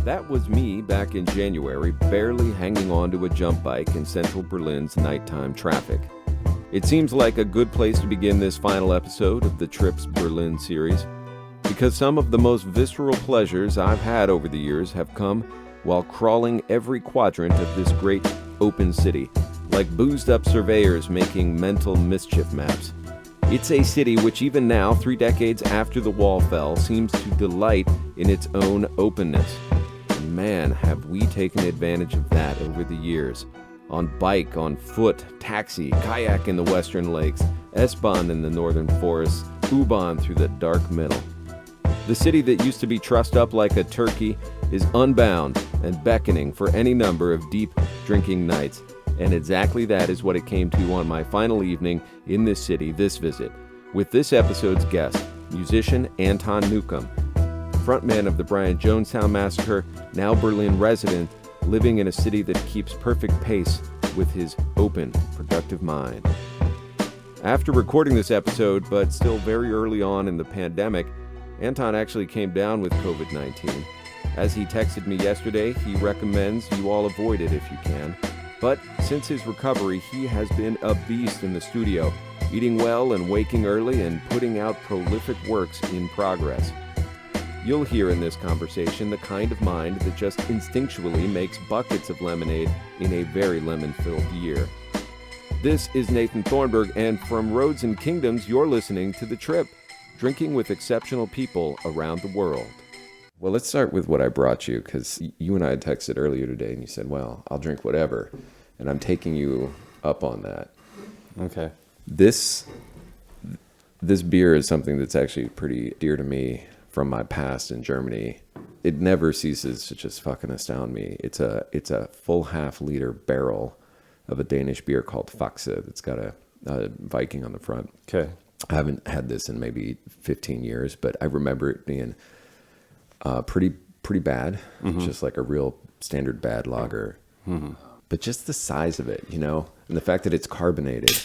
That was me back in January, barely hanging on to a jump bike in central Berlin's nighttime traffic. It seems like a good place to begin this final episode of the Trips Berlin series, because some of the most visceral pleasures I've had over the years have come while crawling every quadrant of this great open city, like boozed-up surveyors making mental mischief maps. It's a city which even now, 3 decades after the wall fell, seems to delight in its own openness. And man, have we taken advantage of that over the years. On bike, on foot, taxi, kayak in the western lakes, S-Bahn in the northern forests, U-Bahn through the dark middle. The city that used to be trussed up like a turkey is unbound and beckoning for any number of deep drinking nights. And exactly that is what it came to on my final evening in this city this visit, with this episode's guest, musician Anton Newcombe, frontman of the Brian Jonestown Massacre, now Berlin resident, living in a city that keeps perfect pace with his open, productive mind. After recording this episode, but still very early on in the pandemic, Anton actually came down with COVID-19. As he texted me yesterday, he recommends you all avoid it if you can. But since his recovery, he has been a beast in the studio, eating well and waking early and putting out prolific works in progress. You'll hear in this conversation the kind of mind that just instinctually makes buckets of lemonade in a very lemon-filled year. This is Nathan Thornburg, and from Roads and Kingdoms, you're listening to The Trip, drinking with exceptional people around the world. Well, let's start with what I brought you, because you and I had texted earlier today, and you said, well, I'll drink whatever, and I'm taking you up on that. Okay. This beer is something that's actually pretty dear to me from my past in Germany. It never ceases to just fucking astound me. It's a full half-liter barrel of a Danish beer called Faxe that's got a Viking on the front. Okay. I haven't had this in maybe 15 years, but I remember it being pretty bad, just like a real standard bad lager. Mm-hmm. But just the size of it, and the fact that it's carbonated,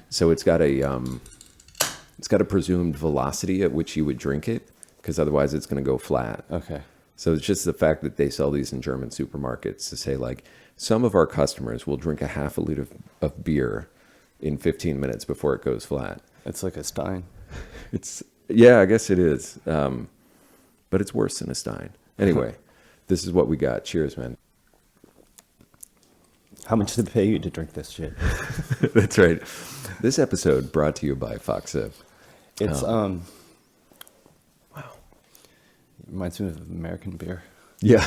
so it's got a presumed velocity at which you would drink it, because otherwise it's going to go flat. Okay. So it's just the fact that they sell these in German supermarkets to say, like, some of our customers will drink a half a liter of beer in 15 minutes before it goes flat. It's like a Stein. Yeah, I guess it is. But it's worse than a Stein. Anyway, this is what we got. Cheers, man. How much did they pay you to drink this shit? That's right. This episode brought to you by Faxe. It's, wow. It reminds me of American beer. Yeah.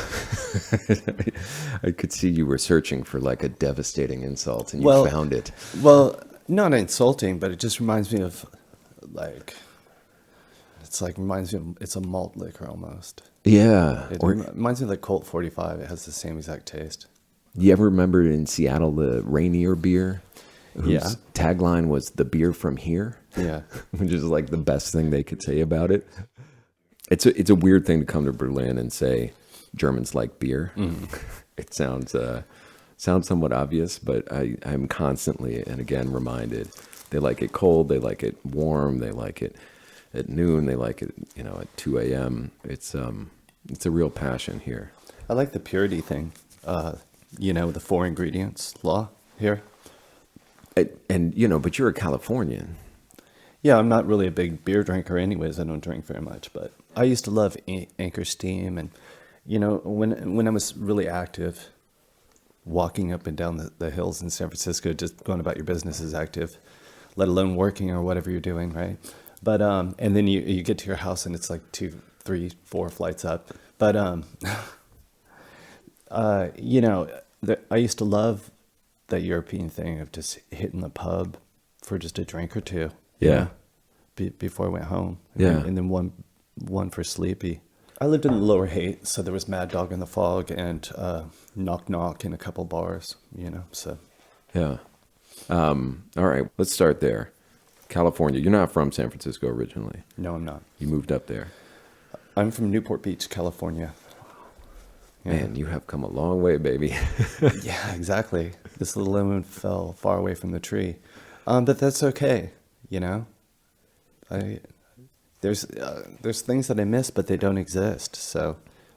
I could see you were searching for like a devastating insult and you found it. Well, not insulting, but it just reminds me of it's a malt liquor almost. Yeah. It reminds me of like Colt 45. It has the same exact taste. You ever remember in Seattle the Rainier beer? Whose tagline was "the beer from here"? Yeah. Which is like the best thing they could say about it. It's a weird thing to come to Berlin and say Germans like beer. Mm. It sounds somewhat obvious, but I'm constantly and again reminded they like it cold, they like it warm, they like it at noon, they like it at 2 a.m. It's a real passion here. I like the purity thing. The 4 ingredients law here. And but you're a Californian. Yeah, I'm not really a big beer drinker anyways. I don't drink very much, but I used to love Anchor Steam. And, when I was really active, walking up and down the hills in San Francisco, just going about your business is active, let alone working or whatever you're doing, right? But, and then you get to your house and it's like 2, 3, 4 flights up. But, I used to love that European thing of just hitting the pub for just a drink or two. Yeah. Before I went home. Yeah. And then one for sleepy. I lived in the Lower Haight, so there was Mad Dog in the Fog and Knock Knock in a couple bars, so. Yeah. All right, let's start there. California. You're not from San Francisco originally. No, I'm not. You moved up there. I'm from Newport Beach, California. Yeah. Man, you have come a long way, baby. Yeah, exactly. This little lemon fell far away from the tree. But that's okay, There's things that I miss, but they don't exist. So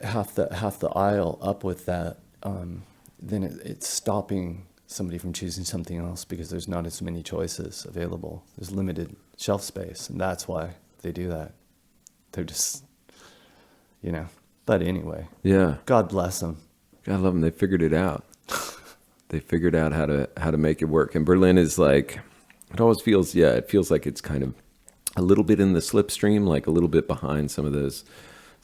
half the aisle up with that, then it's stopping somebody from choosing something else because there's not as many choices available. There's limited shelf space, and that's why they do that. They're just, But anyway, Yeah. God bless them. God love them. They figured it out. They figured out how to make it work. And Berlin is like, it always feels, it feels like it's kind of a little bit in the slipstream, like a little bit behind some of those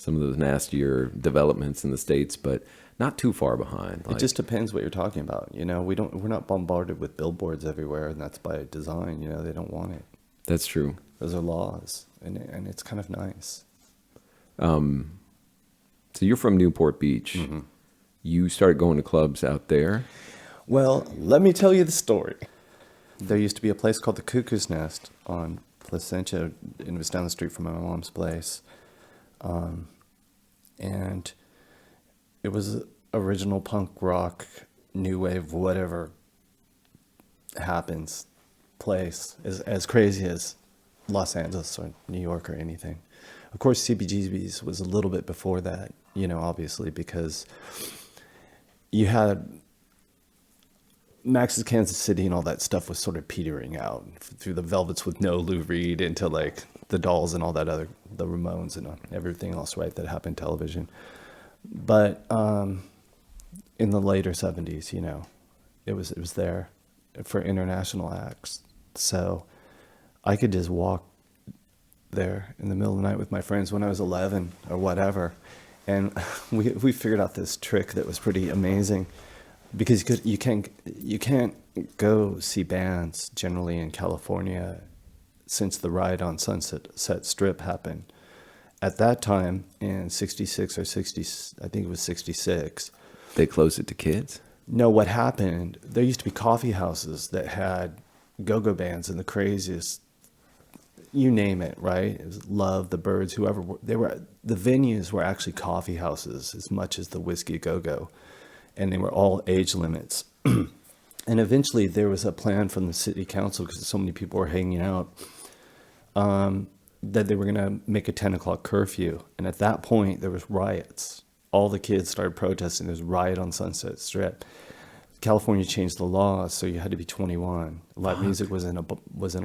nastier developments in the States, but not too far behind. It just depends what you're talking about. We're not bombarded with billboards everywhere, and that's by design. They don't want it. That's true. Those are laws, and it's kind of nice. So you're from Newport Beach. Mm-hmm. You started going to clubs out there. Well, let me tell you the story. There used to be a place called the Cuckoo's Nest on Placentia, and it was down the street from my mom's place. And it was original punk rock, new wave, whatever happens place, as crazy as Los Angeles or New York or anything. Of course, CBGB's was a little bit before that, obviously, because you had Max's Kansas City and all that stuff was sort of petering out through the Velvets with no Lou Reed into like the Dolls and all that other, the Ramones and everything else, right, that happened television. But in the later 70s, it was there for international acts. So I could just walk there in the middle of the night with my friends when I was 11 or whatever. And we figured out this trick that was pretty amazing. Because you can't go see bands generally in California since the riot on Sunset Strip happened. At that time, in 66 or 60, I think it was 66. They closed it to kids? No, what happened, there used to be coffee houses that had go-go bands and the craziest, you name it, right? It was Love, the Birds, whoever. The venues were actually coffee houses as much as the Whiskey Go-Go. And they were all age limits. And eventually there was a plan from the city council, because so many people were hanging out, that they were going to make a 10 o'clock curfew. And at that point, there was riots. All the kids started protesting. There was a riot on Sunset Strip. California changed the law, so you had to be 21. Live music wasn't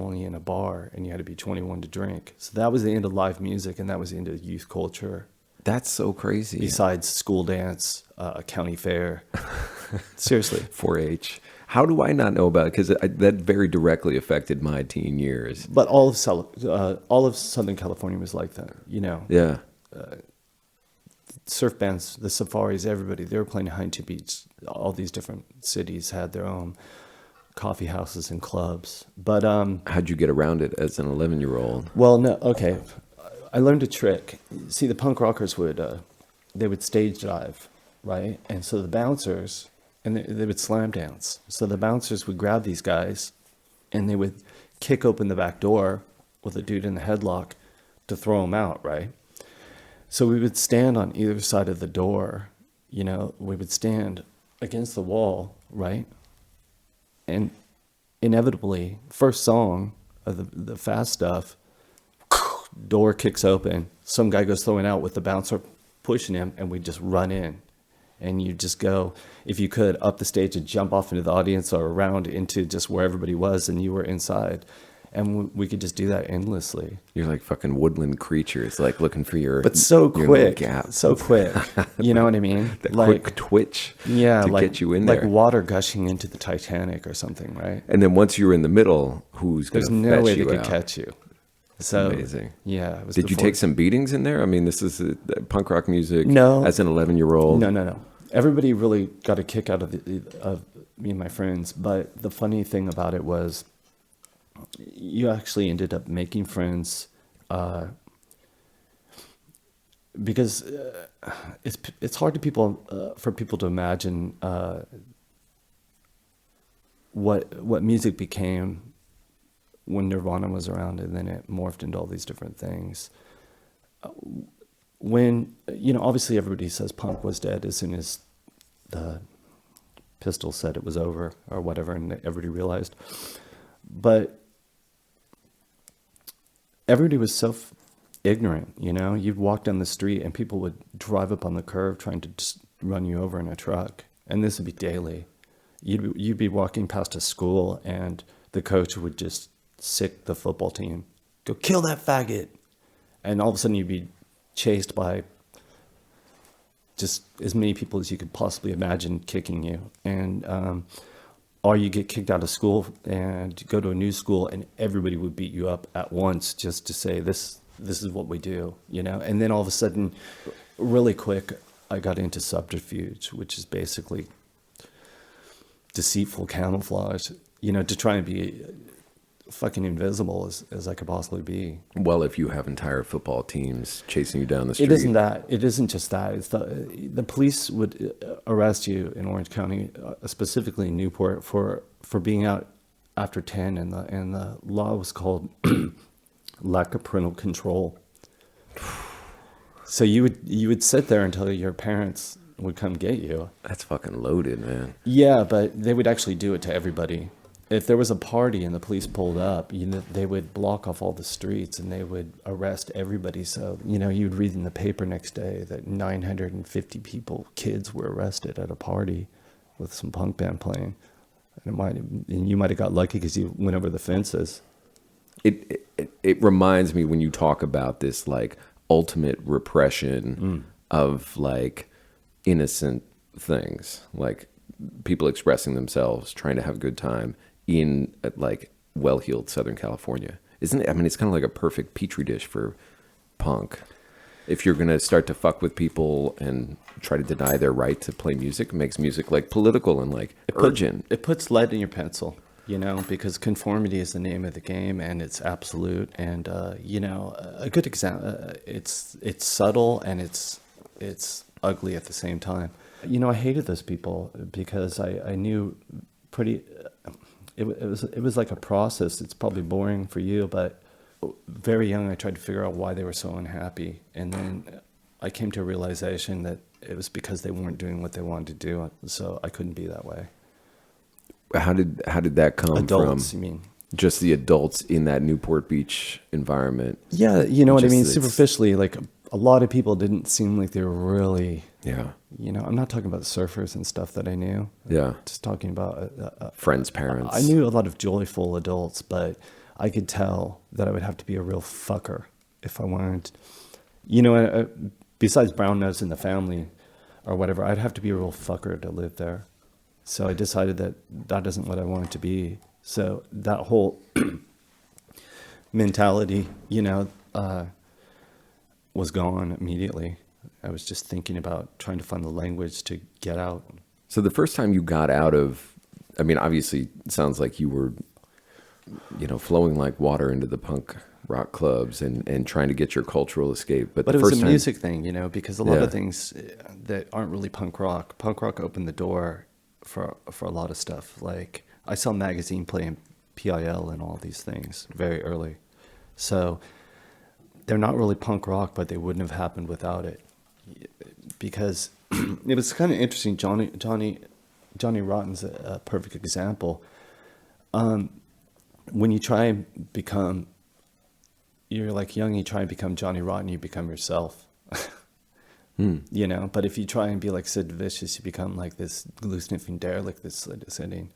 only in a bar, and you had to be 21 to drink. So that was the end of live music, and that was the end of youth culture. That's so crazy. Besides school dance, county fair. Seriously. 4-H. How do I not know about it? Because that very directly affected my teen years. But all of Southern California was like that, Yeah. Surf bands, the safaris, everybody, they were playing at Huntington Beach. All these different cities had their own coffee houses and clubs. But how'd you get around it as an 11-year-old? Well, no, okay. I learned a trick. See, the punk rockers would stage dive, right? And so the bouncers, and they would slam dance. So the bouncers would grab these guys, and they would kick open the back door with a dude in the headlock to throw them out, right? So we would stand on either side of the door, we would stand against the wall, right? And inevitably, first song of the fast stuff, door kicks open, some guy goes throwing out with the bouncer pushing him, and we just run in. And you just go, if you could, up the stage and jump off into the audience or around into just where everybody was, and you were inside. And we could just do that endlessly. You're like fucking woodland creatures, like looking for your But so your quick, gap. so quick. You know what I mean? That like, quick twitch yeah, to get you in there. Like water gushing into the Titanic or something, right? And then once you're in the middle, who's going to fetch you out? There's no way they could catch you. So amazing. Yeah. It was Did you take some beatings in there? I mean, this is punk rock music. No. As an 11-year-old. No. Everybody really got a kick out of me and my friends. But the funny thing about it was, you actually ended up making friends because it's hard for people to imagine what music became when Nirvana was around, and then it morphed into all these different things. When obviously everybody says punk was dead as soon as the Pistols said it was over or whatever, and everybody realized. But everybody was so ignorant, you know? You'd walk down the street and people would drive up on the curb trying to just run you over in a truck. And this would be daily. You'd be walking past a school and the coach would just sick the football team. Go kill that faggot. And all of a sudden you'd be chased by just as many people as you could possibly imagine kicking you. And or you get kicked out of school and go to a new school and everybody would beat you up at once just to say this is what we do, you know? And then all of a sudden, really quick, I got into subterfuge, which is basically deceitful camouflage, you know, to try and be fucking invisible as I could possibly be. Well, if you have entire football teams chasing you down the street. It isn't that. It isn't just that. It's the police would arrest you in Orange County, specifically in Newport, for being out after 10, and the law was called lack of parental control. So you would sit there until your parents would come get you. That's fucking loaded, man. Yeah, but they would actually do it to everybody. If there was a party and the police pulled up, you know, they would block off all the streets and they would arrest everybody. So, you know, you'd read in the paper next day that 950 kids were arrested at a party with some punk band playing. And you might have got lucky because you went over the fences. It reminds me when you talk about this like ultimate repression of like innocent things, like people expressing themselves, trying to have a good time in like well-heeled Southern California. Isn't it? I mean, it's kind of like a perfect petri dish for punk. If you're going to start to fuck with people and try to deny their right to play music, it makes music like political and like urgent. It puts lead in your pencil, you know, because conformity is the name of the game and it's absolute. And, you know, a good example, it's subtle and it's ugly at the same time. You know, I hated those people because I knew it was like a process. It's probably boring for you, but very young, I tried to figure out why they were so unhappy. And then I came to a realization that it was because they weren't doing what they wanted to do. So I couldn't be that way. How did that come Adults, from? you mean? Just the adults in that Newport Beach environment. Yeah, you know what I mean? It's- Superficially, like a lot of people didn't seem like they were really, Yeah. you know, I'm not talking about surfers and stuff that I knew. Yeah. Just talking about Friends, parents. I knew a lot of joyful adults, but I could tell that I would have to be a real fucker if I wanted, you know, besides brown nose in the family or whatever, I'd have to be a real fucker to live there. So I decided that isn't what I wanted to be. So that whole mentality, you know, was gone immediately. I was just thinking about trying to find the language to get out. So the first time you got out of, I mean, obviously it sounds like you were, you know, flowing like water into the punk rock clubs and trying to get your cultural escape. But it the was first a time, music thing, you know, because a lot Yeah. of things that aren't really punk rock opened the door for a lot of stuff. Like I saw Magazine playing PIL and all these things very early. So they're not really punk rock, but they wouldn't have happened without it. Because it was kind of interesting. Johnny Rotten's a perfect example. When you try and become, you're like young, you try and become Johnny Rotten, you become yourself. You know, but if you try and be like Sid Vicious, you become like this glue-sniffing derelict that's sitting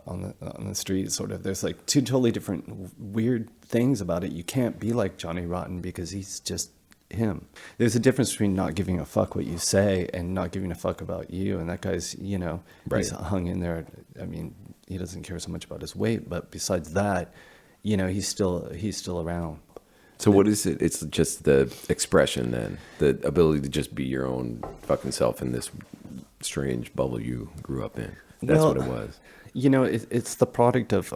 on the street, sort of. There's like two totally different weird things about it. You can't be like Johnny Rotten because he's just him. There's a difference between not giving a fuck what you say and not giving a fuck about you. And that guy's, you know, Right. he's hung in there. I mean, he doesn't care so much about his weight, but besides that, you know, he's still around. So what is it? It's just the expression then, the ability to just be your own fucking self in this strange bubble you grew up in. That's Well, what it was. You know, it's the product of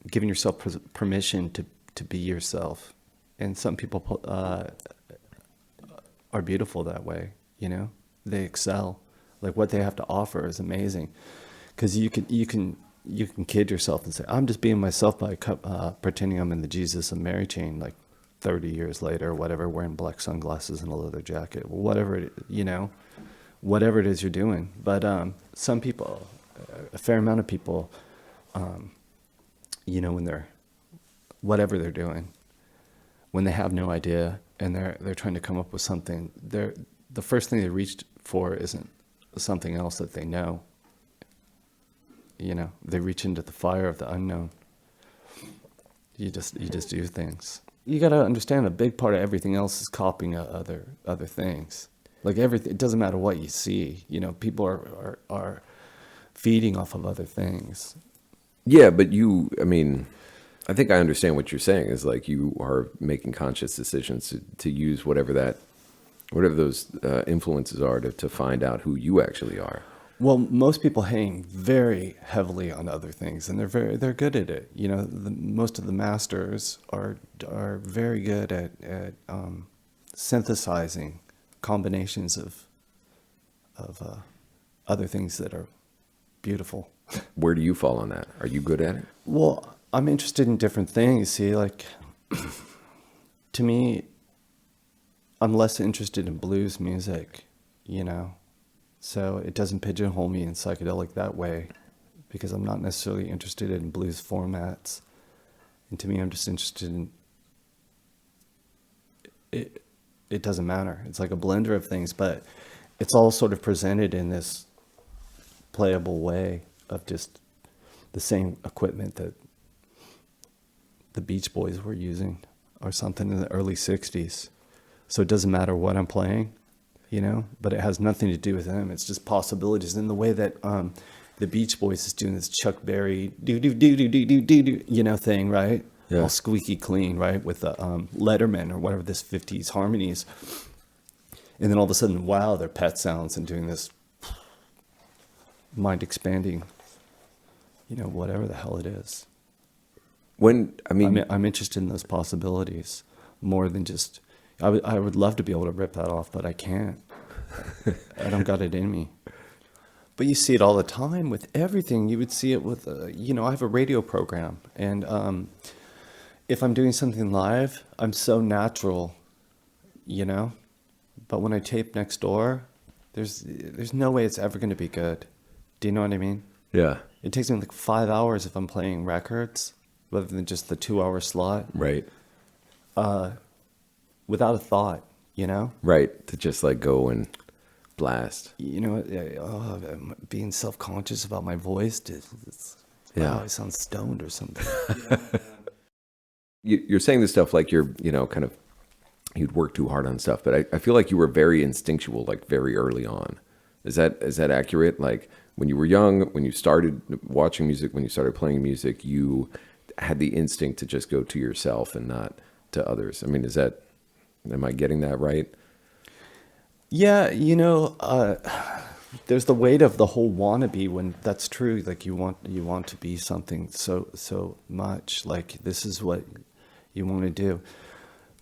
giving yourself permission to be yourself. And some people are beautiful that way, you know? They excel. Like what they have to offer is amazing. Because you can kid yourself and say, I'm just being myself by pretending I'm in the Jesus and Mary chain like 30 years later or whatever, wearing black sunglasses and a leather jacket, whatever it is you're doing. But some people, a fair amount of people, you know, when they're, whatever they're doing, when they have no idea and they're trying to come up with something, the first thing they reach for isn't something else that they know. You know, they reach into the fire of the unknown. You just do things. You got to understand a big part of everything else is copying other things. Like everything, it doesn't matter what you see. You know, people are feeding off of other things. Yeah, but I mean, I think I understand what you're saying is like you are making conscious decisions to use whatever those influences are to find out who you actually are. Well, most people hang very heavily on other things, and they're good at it. You know, most of the masters are very good at synthesizing combinations of other things that are beautiful. Where do you fall on that? Are you good at it? Well, I'm interested in different things. See, like to me, I'm less interested in blues music, you know. So it doesn't pigeonhole me in psychedelic that way, because I'm not necessarily interested in blues formats. And to me, I'm just interested in it. It doesn't matter. It's like a blender of things, but it's all sort of presented in this playable way of just the same equipment that the Beach Boys were using or something in the early 60s. So it doesn't matter what I'm playing, you know, but it has nothing to do with them. It's just possibilities in the way that the Beach Boys is doing this Chuck Berry do, you know, thing, right? Yeah. All squeaky clean, right? With the Letterman or whatever, this 50s harmonies. And then all of a sudden, wow, they're pet sounds and doing this mind expanding, you know, whatever the hell it is. I'm interested in those possibilities more than just, I would love to be able to rip that off, but I can't. I don't got it in me. But you see it all the time with everything. You would see it with, you know, I have a radio program, and if I'm doing something live, I'm so natural, you know. But when I tape next door, there's no way it's ever going to be good. Do you know what I mean? Yeah. It takes me like 5 hours if I'm playing records, rather than just the 2-hour slot. Right. Without a thought, you know? Right. To just like go and blast. You know, being self-conscious about my voice. Yeah. Wow, I sound stoned or something. You're saying this stuff like you're, you know, kind of, you'd work too hard on stuff, but I feel like you were very instinctual, like very early on. Is that accurate? Like when you were young, when you started watching music, when you started playing music, you had the instinct to just go to yourself and not to others. I mean, am I getting that right? Yeah, you know, there's the weight of the whole wannabe when that's true. Like you want to be something so much. Like this is what you want to do.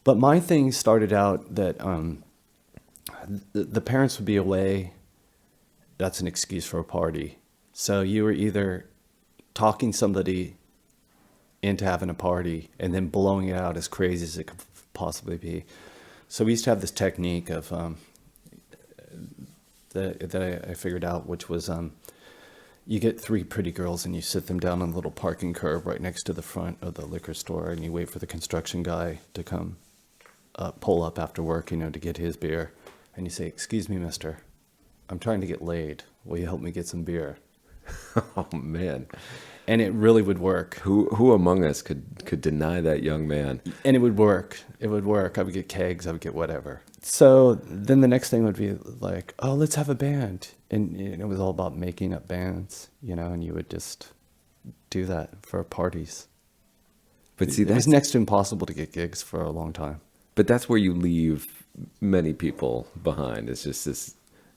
But my thing started out that the parents would be away. That's an excuse for a party. So you were either talking somebody into having a party and then blowing it out as crazy as it could possibly be. So we used to have this technique of that I figured out, which was you get 3 pretty girls and you sit them down on a little parking curb right next to the front of the liquor store, and you wait for the construction guy to come pull up after work, you know, to get his beer. And you say, "Excuse me, mister, I'm trying to get laid. Will you help me get some beer?" Oh man. And it really would work. Who among us could deny that young man? And it would work. It would work. I would get kegs. I would get whatever. So then the next thing would be like, "Oh, let's have a band." And it was all about making up bands, you know, and you would just do that for parties. But see, it was next to impossible to get gigs for a long time. But that's where you leave many people behind. It's just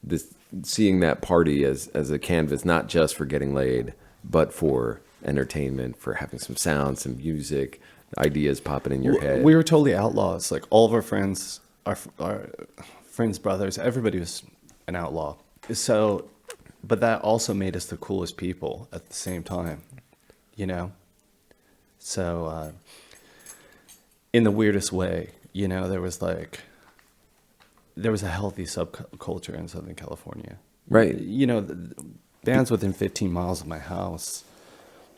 this seeing that party as a canvas, not just for getting laid, but for entertainment, for having some sound, some music, ideas popping in your head. We were totally outlaws. Like all of our friends, our friends' brothers, everybody was an outlaw. So, but that also made us the coolest people at the same time, you know? So, in the weirdest way, you know, there was a healthy subculture in Southern California. Right. You know, the bands within 15 miles of my house,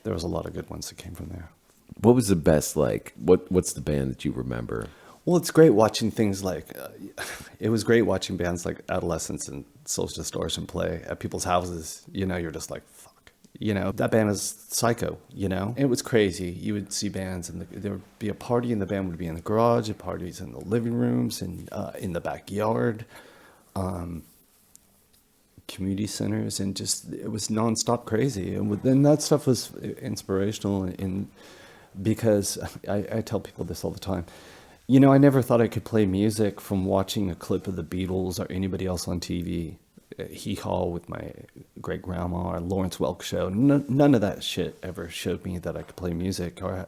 there was a lot of good ones that came from there. What was the best, like, what's the band that you remember? Well, it's great watching things like, it was great watching bands like Adolescents and Social Distortion play at people's houses. You know, you're just like, fuck. You know, that band is psycho, you know? It was crazy. You would see bands and there would be a party and the band would be in the garage, and parties in the living rooms and in the backyard, community centers, and just, it was nonstop crazy. And then that stuff was inspirational because I tell people this all the time. You know, I never thought I could play music from watching a clip of the Beatles or anybody else on TV. Hee Haw with my great grandma or Lawrence Welk show. None of that shit ever showed me that I could play music or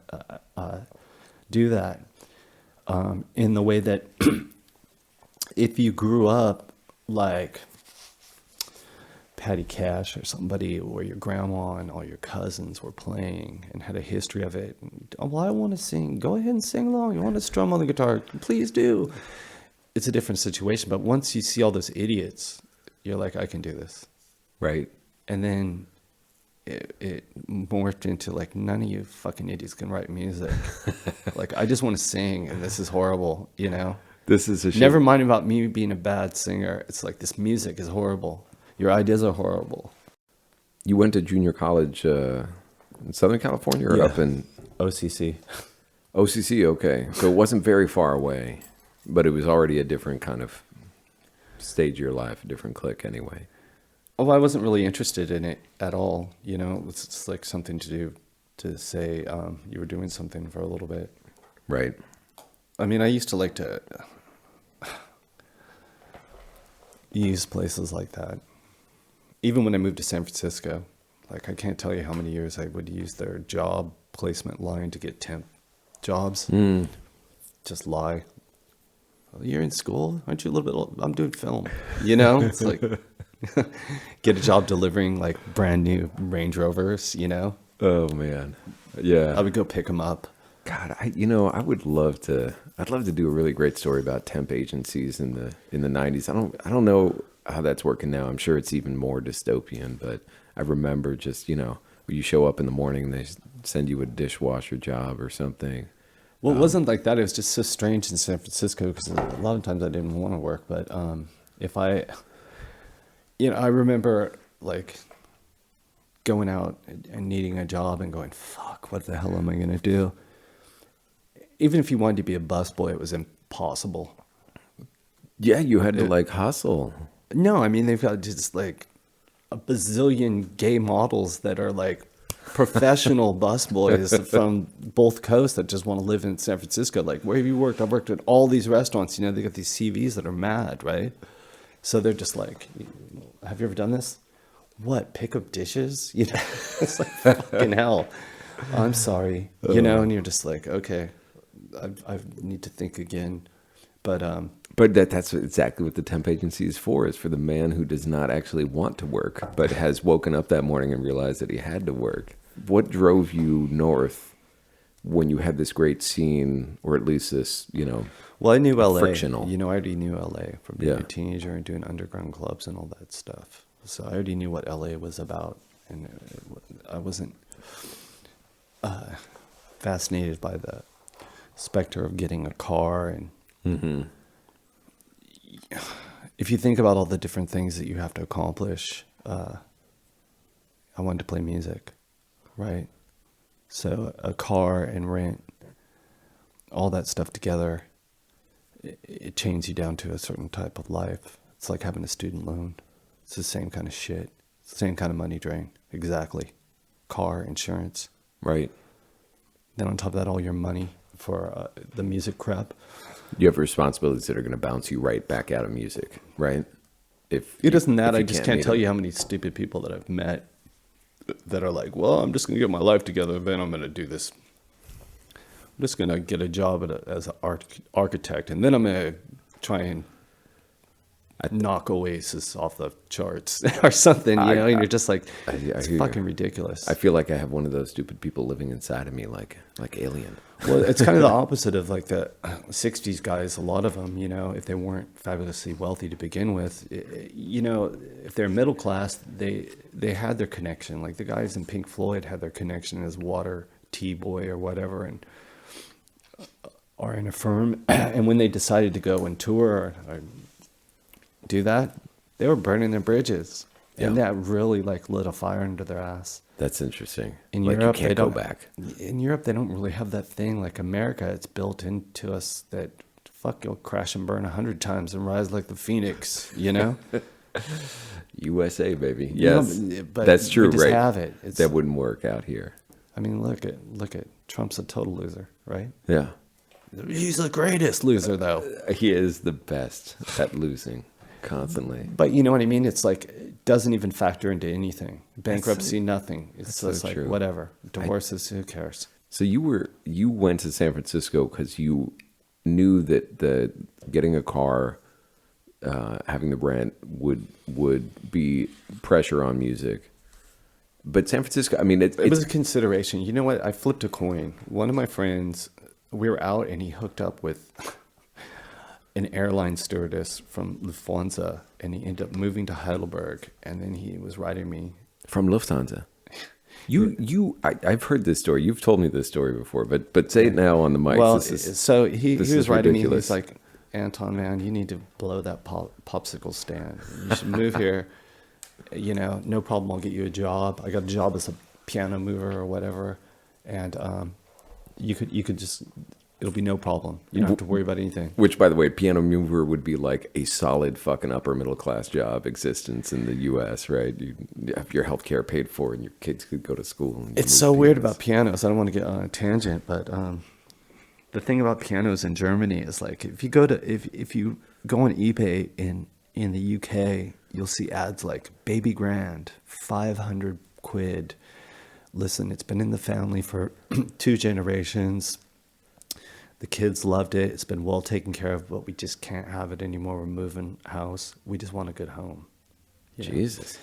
do that in the way that if you grew up like Patty Cash or somebody, or your grandma and all your cousins were playing and had a history of it. And, oh, well, I want to sing. Go ahead and sing along. You want to strum on the guitar? Please do. It's a different situation. But once you see all those idiots, you're like, I can do this. Right. And then it morphed into like, none of you fucking idiots can write music. Like, I just want to sing, and this is horrible, you know? This is a shame. Never mind about me being a bad singer. It's like, this music is horrible. Your ideas are horrible. You went to junior college in Southern California or up in OCC? OCC, okay. So it wasn't very far away, but it was already a different kind of stage of your life, a different clique anyway. Oh, I wasn't really interested in it at all. You know, it was just like something to do, to say you were doing something for a little bit. Right. I mean, I used to like to use places like that. Even when I moved to San Francisco, like I can't tell you how many years I would use their job placement line to get temp jobs. Just lie. Oh, you're in school? Aren't you a little bit old? I'm doing film. You know, it's like get a job delivering like brand new Range Rovers, you know? Oh man. Yeah. I would go pick them up. God, I would love to. I'd love to do a really great story about temp agencies in the 90s. I don't know how that's working now. I'm sure it's even more dystopian, but I remember just, you know, you show up in the morning and they send you a dishwasher job or something. Well, it wasn't like that. It was just so strange in San Francisco because a lot of times I didn't want to work. But if I, you know, I remember like going out and needing a job and going, fuck, what the hell am I going to do? Even if you wanted to be a busboy, it was impossible. Yeah, you had to like hustle. No, I mean, they've got just like a bazillion gay models that are like professional busboys from both coasts that just want to live in San Francisco. Like, where have you worked? I've worked at all these restaurants. You know, they got these CVs that are mad, right? So they're just like, have you ever done this? What, pick up dishes? You know, it's like fucking hell. I'm sorry. You know, and you're just like, okay, I need to think again. But that's exactly what the temp agency is for the man who does not actually want to work, but has woken up that morning and realized that he had to work. What drove you north when you had this great scene, or at least this, you know, well, I knew LA. Frictional. You know, I already knew LA from being a teenager and doing underground clubs and all that stuff. So I already knew what LA was about, and I wasn't fascinated by the specter of getting a car. And if you think about all the different things that you have to accomplish, I wanted to play music, right? So a car and rent, all that stuff together, it chains you down to a certain type of life. It's like having a student loan. It's the same kind of shit. It's the same kind of money drain. Exactly. Car, insurance. Right. Then on top of that, all your money for the music crap. You have responsibilities that are going to bounce you right back out of music, right? If it isn't that, I just can't tell you how many stupid people that I've met that are like, well, I'm just going to get my life together, then I'm going to do this. I'm just going to get a job as an architect, and then I'm going to try and knock Oasis off the charts or something, you know, and you're just like, it's fucking ridiculous. I feel like I have one of those stupid people living inside of me, like Alien. Well, it's kind of the opposite of like the 60s guys. A lot of them, you know, if they weren't fabulously wealthy to begin with, you know, if they're middle class, they had their connection. Like the guys in Pink Floyd had their connection as Water T-Boy or whatever. And or in a firm, and when they decided to go and tour or do that, they were burning their bridges, and that really like lit a fire under their ass. That's interesting. In like Europe, you can't they go don't, back. In Europe, they don't really have that thing like America. It's built into us that fuck, you'll crash and burn 100 times and rise like the phoenix. You know. USA, baby. Yes, no, but that's true. we just right? have it. It's, that wouldn't work out here. I mean, look at Trump's a total loser, right? Yeah, He's the greatest loser, though. he is the best at losing constantly. But you know what I mean? It's like it doesn't even factor into anything. Bankruptcy, nothing. It's just so like true. whatever. Divorces, who cares? So you went to San Francisco because you knew that getting a car, having the rent would be pressure on music. But San Francisco, I mean, it was a consideration. You know what? I flipped a coin. One of my friends, we were out and he hooked up with an airline stewardess from Lufthansa, and he ended up moving to Heidelberg, and then he was riding me. From Lufthansa. I've heard this story. You've told me this story before, but say it now on the mic. Well, so he was riding me. Ridiculous. He's like, Anton, man, you need to blow that popsicle stand. You should move here. You know, no problem. I'll get you a job. I got a job as a piano mover or whatever, and you could just. It'll be no problem. You don't have to worry about anything. Which, by the way, piano mover would be like a solid fucking upper middle class job existence in the U.S., right? You have your health care paid for, and your kids could go to school. And It's so weird about pianos. I don't want to get on a tangent, but the thing about pianos in Germany is like if you go on eBay in the UK, you'll see ads like baby grand, 500 quid. Listen, it's been in the family for 2 generations. The kids loved it. It's been well taken care of, but we just can't have it anymore. We're moving house. We just want a good home. You know? Jesus.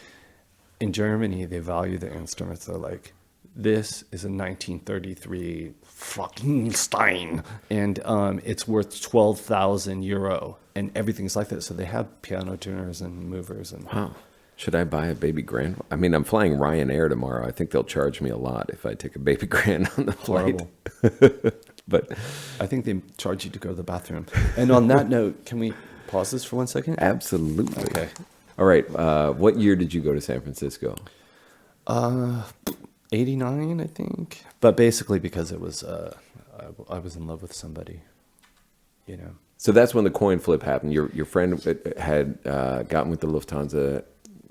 In Germany, they value the instruments. They're like, this is a 1933 fucking Stein, and it's worth 12,000 euro, and everything's like that. So they have piano tuners and movers. And Wow. Should I buy a baby grand? I mean, I'm flying Ryanair tomorrow. I think they'll charge me a lot if I take a baby grand on the flight. horrible. But I think they charge you to go to the bathroom. And on that note, can we pause this for 1 second? absolutely. Okay. All right. What year did you go to San Francisco? 89, I think. But basically because it was, I was in love with somebody, you know. So that's when the coin flip happened. Your friend had gotten with the Lufthansa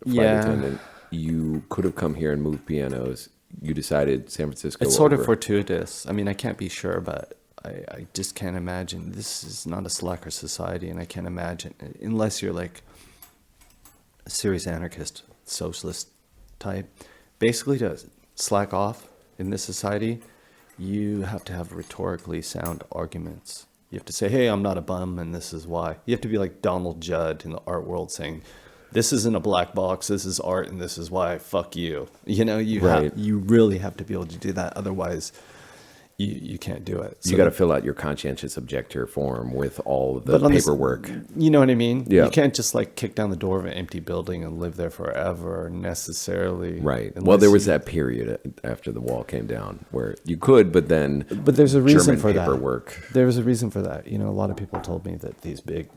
flight attendant. You could have come here and moved pianos. You decided San Francisco. It's sort of fortuitous. I mean, I can't be sure, but I just can't imagine. This is not a slacker society, and I can't imagine, unless you're like a serious anarchist, socialist type. Basically, to slack off in this society, you have to have rhetorically sound arguments. You have to say, hey, I'm not a bum, and this is why. You have to be like Donald Judd in the art world saying, this isn't a black box, this is art, and this is why, fuck you. You know, you really have to be able to do that. Otherwise, you can't do it. So you got to fill out your conscientious objector form with all of the paperwork. You know what I mean? Yeah. You can't just like kick down the door of an empty building and live there forever necessarily. Right. Well, there was that period after the wall came down where you could, but then there's a reason German for paperwork. that. There was a reason for that. You know, a lot of people told me that these big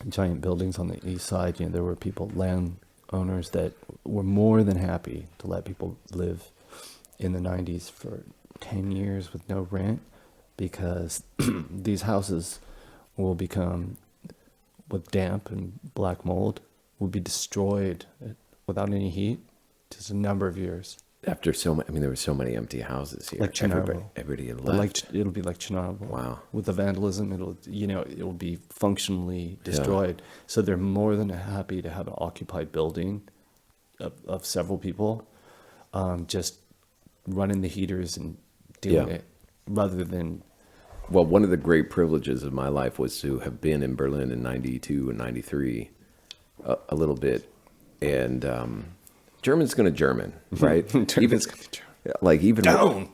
giant buildings on the east side, you know, there were landowners that were more than happy to let people live in the 90s for 10 years with no rent, because these houses will become, with damp and black mold, will be destroyed without any heat just a number of years. After so many, I mean, there were so many empty houses here. Like Chernobyl. Everybody had But left. it'll be like Chernobyl. Wow. With the vandalism, it'll be functionally destroyed. So they're more than happy to have an occupied building of several people, just running the heaters and doing it, rather than. Well, one of the great privileges of my life was to have been in Berlin in 92 and 93 a little bit. And German's going to German, right? German's gonna German. Like even Down.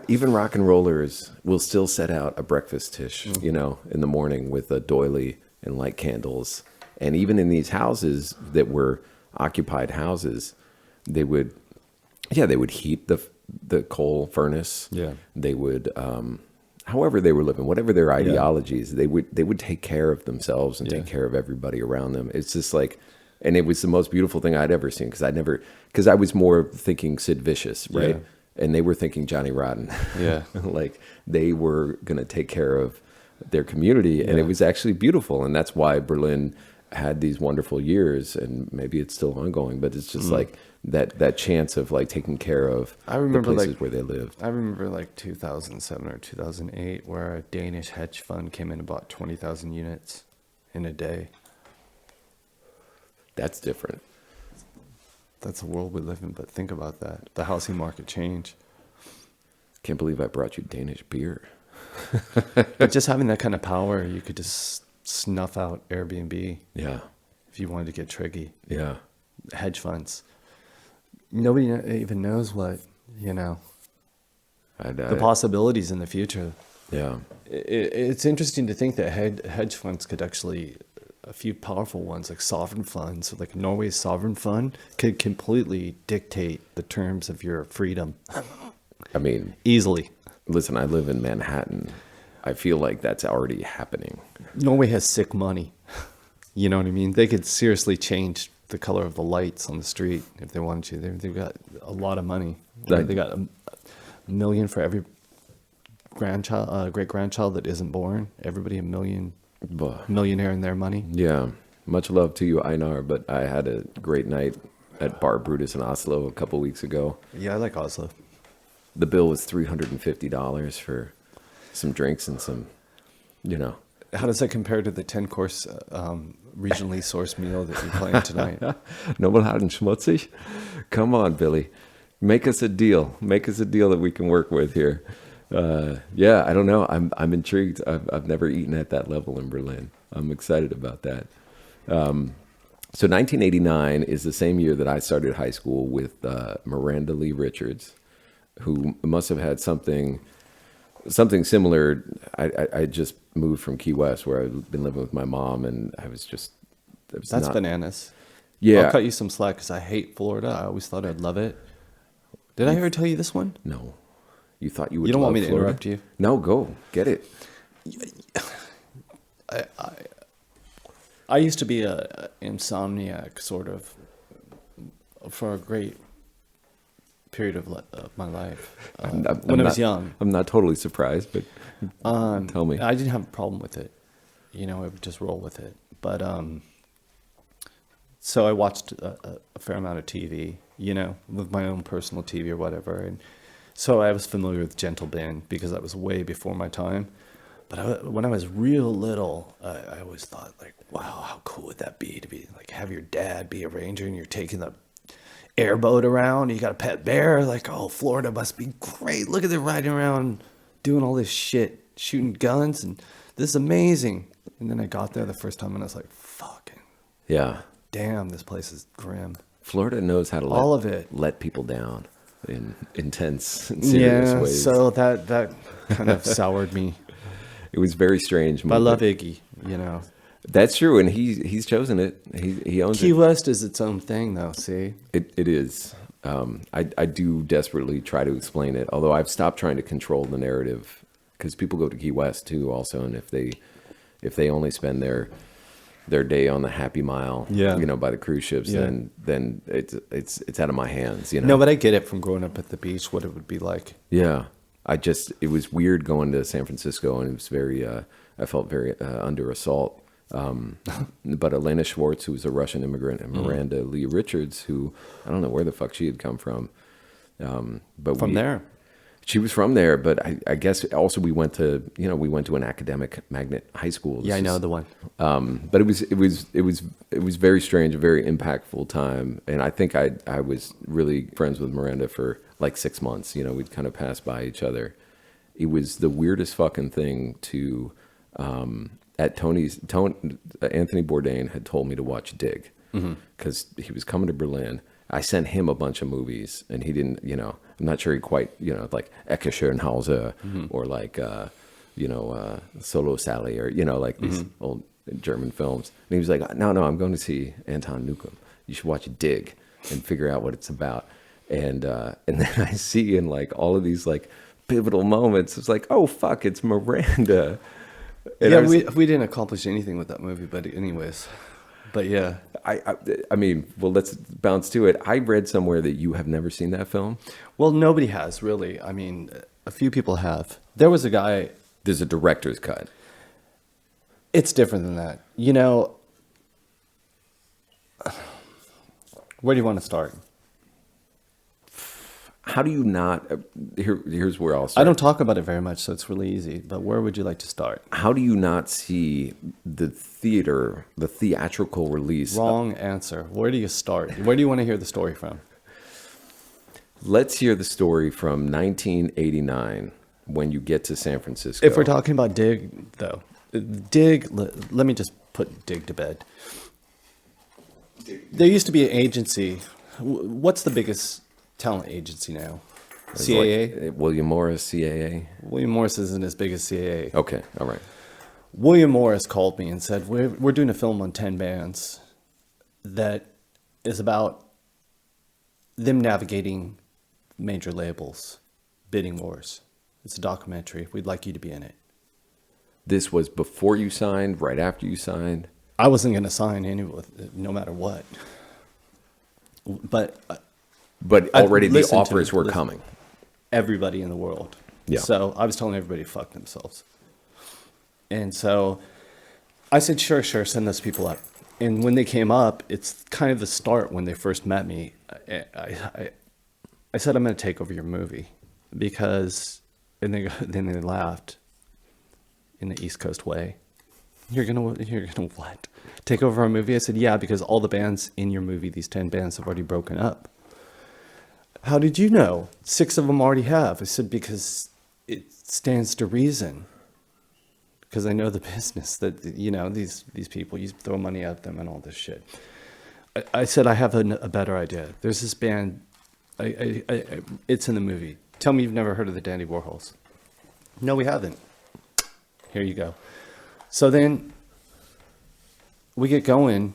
even rock and rollers will still set out a breakfast dish, you know, in the morning with a doily and light candles. And even in these houses that were occupied houses, they would heat the coal furnace. Yeah. They would however they were living, whatever their ideologies, they would take care of themselves and take care of everybody around them. It's just like, and it was the most beautiful thing I'd ever seen, because I was more thinking Sid Vicious, right? And they were thinking Johnny Rotten. Yeah. Like they were going to take care of their community, and it was actually beautiful. And that's why Berlin had these wonderful years, and maybe it's still ongoing, but it's just like that chance of like taking care of the places where they lived. I remember like 2007 or 2008 where a Danish hedge fund came in and bought 20,000 units in a day. That's different. That's the world we live in, but think about that. The housing market change. Can't believe I brought you Danish beer. But just having that kind of power, you could just snuff out Airbnb. Yeah. If you wanted to get tricky. Yeah. Hedge funds. Nobody even knows what, the possibilities in the future. Yeah. It's interesting to think that hedge funds could actually, a few powerful ones like sovereign funds, like Norway's sovereign fund, could completely dictate the terms of your freedom. I mean, easily. Listen, I live in Manhattan. I feel like that's already happening. Norway has sick money. You know what I mean? They could seriously change the color of the lights on the street if they wanted to. They've got a lot of money. They got a million for every grandchild, great grandchild that isn't born. Everybody millionaire in their money. Yeah. Much love to you, Einar, but I had a great night at Bar Brutus in Oslo a couple weeks ago. Yeah, I like Oslo. The bill was $350 for some drinks and some, How does that compare to the 10-course regionally sourced meal that you're playing tonight? Nobelhart and schmutzig? Come on, Billy. Make us a deal. Make us a deal that we can work with here. I don't know. I'm intrigued. I've never eaten at that level in Berlin. I'm excited about that. So 1989 is the same year that I started high school with Miranda Lee Richards, who must have had something similar. I just moved from Key West, where I've been living with my mom, and that's bananas. Yeah. I'll cut you some slack because I hate Florida. I always thought I'd love it. Did I ever tell you this one? No. You thought you would. You don't love want me to Florida? interrupt you? No, go get it. I used to be a insomniac, sort of, for a great period of my life when I was young. I'm not totally surprised, but tell me. I didn't have a problem with it. I would just roll with it. But so I watched a fair amount of TV, with my own personal TV or whatever. And so I was familiar with Gentle Ben because that was way before my time. But when I was real little, I always thought, like, wow, how cool would that be to be like have your dad be a ranger and you're taking the airboat around. You got a pet bear. Like, oh, Florida must be great. Look at them riding around doing all this shit, shooting guns, and this is amazing. And then I got there the first time and I was like, fucking damn, this place is grim. Florida knows how to let people down in intense and serious ways. So that kind of soured me. It was very strange. But I love Iggy, That's true, and he's chosen it. He owns it. Key West is its own thing, though. See, it is. I do desperately try to explain it, although I've stopped trying to control the narrative because people go to Key West too, also, and if they only spend their day on the Happy Mile, by the cruise ships, then it's out of my hands. No, but I get it from growing up at the beach, what it would be like. Yeah, it was weird going to San Francisco, and it was very. I felt very under assault. But Elena Schwartz, who was a Russian immigrant, and Miranda Lee Richards, who I don't know where the fuck she had come from. But there. She was from there, but I guess also we went to an academic magnet high school. I know the one. But it was very strange, a very impactful time, and I think I was really friends with Miranda for like 6 months. We'd kind of pass by each other. It was the weirdest fucking thing to. At Anthony Bourdain had told me to watch Dig because he was coming to Berlin. I sent him a bunch of movies, and he didn't. I'm not sure he quite. Like Ecke Schönhauser or like Solo Sally or like these old German films. And he was like, "No, I'm going to see Anton Newcombe. You should watch Dig and figure out what it's about." And then I see in like all of these like pivotal moments. It's like, oh fuck, it's Miranda. And Yeah, I was- we didn't accomplish anything with that movie, but anyways. But yeah. I mean, well, let's bounce to it. I read somewhere that you have never seen that film. Well, nobody has, really. I mean, a few people have. There was a guy... There's a director's cut. It's different than that. You know, where do you want to start? How do you not? Here's where I'll start. I don't talk about it very much, so it's really easy. But where would you like to start? How do you not see the theatrical release? Wrong answer. Where do you start? Where do you want to hear the story from? Let's hear the story from 1989 when you get to San Francisco. If we're talking about Dig, though, Dig, let me just put Dig to bed. There used to be an agency. What's the biggest talent agency now? It's CAA? like William Morris, CAA. William Morris isn't as big as CAA. Okay, all right. William Morris called me and said, we're doing a film on 10 bands that is about them navigating major labels, bidding wars. It's a documentary. We'd like you to be in it. This was before you signed, right after you signed? I wasn't going to sign anyway, no matter what. But already the offers were coming. Everybody in the world. Yeah. So I was telling everybody to fuck themselves. And so I said, sure, send those people up. And when they came up, it's kind of the start when they first met me. I said, I'm going to take over your movie because, and then they laughed in the East Coast way. You're gonna what? Take over our movie? I said, yeah, because all the bands in your movie, these 10 bands, have already broken up. How did you know? 6 of them already have. I said, because it stands to reason. Because I know the business that, you know, these people, you throw money at them and all this shit. I said, I have a better idea. There's this band, it's in the movie. Tell me you've never heard of the Dandy Warhols. No, we haven't. Here you go. So then we get going,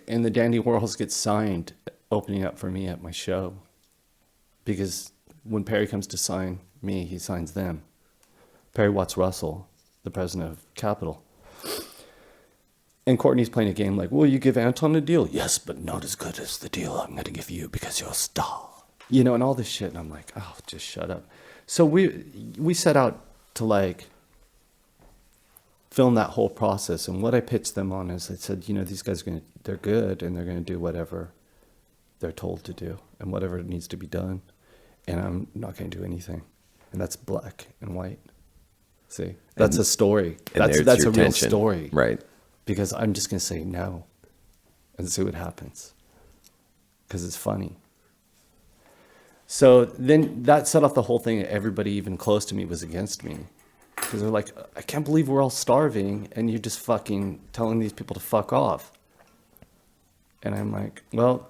and the Dandy Warhols get signed, opening up for me at my show. Because when Perry comes to sign me, he signs them. Perry Watts Russell, the president of Capitol. And Courtney's playing a game like, will you give Anton a deal? Yes, but not as good as the deal I'm going to give you because you're a star. You know, and all this shit. And I'm like, oh, just shut up. So we set out to like film that whole process. And what I pitched them on is I said, you know, these guys they're good and they're going to do whatever they're told to do and whatever needs to be done. And I'm not going to do anything. And that's black and white. See, that's a story. That's a real story. Right. Because I'm just going to say no and see what happens. Because it's funny. So then that set off the whole thing. Everybody even close to me was against me. Because they're like, I can't believe we're all starving and you're just fucking telling these people to fuck off. And I'm like, well,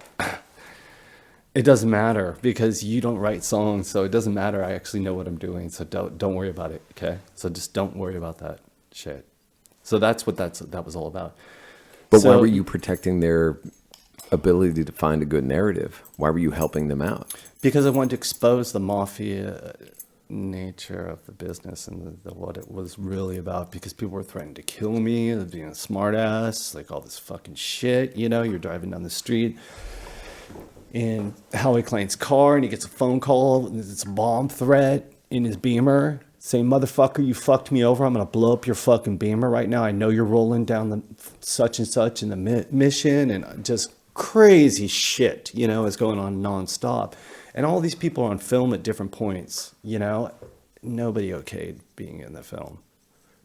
it doesn't matter because you don't write songs. So it doesn't matter. I actually know what I'm doing. So don't worry about it. Okay. So just don't worry about that shit. So that's what that was all about. But why were you protecting their ability to find a good narrative? Why were you helping them out? Because I wanted to expose the mafia nature of the business and what it was really about. Because people were threatening to kill me, being a smart ass, like all this fucking shit. You know, you're driving down the street in Howie Klein's car and he gets a phone call and it's a bomb threat in his Beamer. Saying, motherfucker, you fucked me over. I'm going to blow up your fucking Beamer right now. I know you're rolling down the such and such in the mission and just crazy shit, you know, is going on nonstop. And all these people are on film at different points, you know. Nobody okayed being in the film.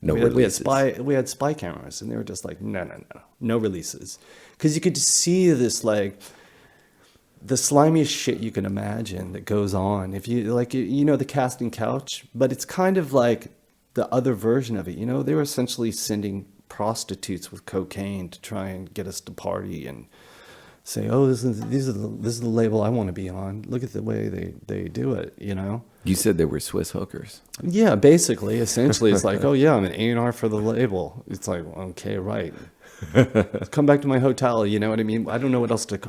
We had spy cameras and they were just like, no releases. Because you could see this like the slimiest shit you can imagine that goes on. If you like, you know, the casting couch, but it's kind of like the other version of it. You know, they were essentially sending prostitutes with cocaine to try and get us to party and say, oh, this is the label I want to be on. Look at the way they do it, you know? You said they were Swiss hookers. Yeah, basically, essentially, it's like, oh yeah, I'm an A&R for the label. It's like, okay, right. Come back to my hotel, you know what I mean? I don't know what else to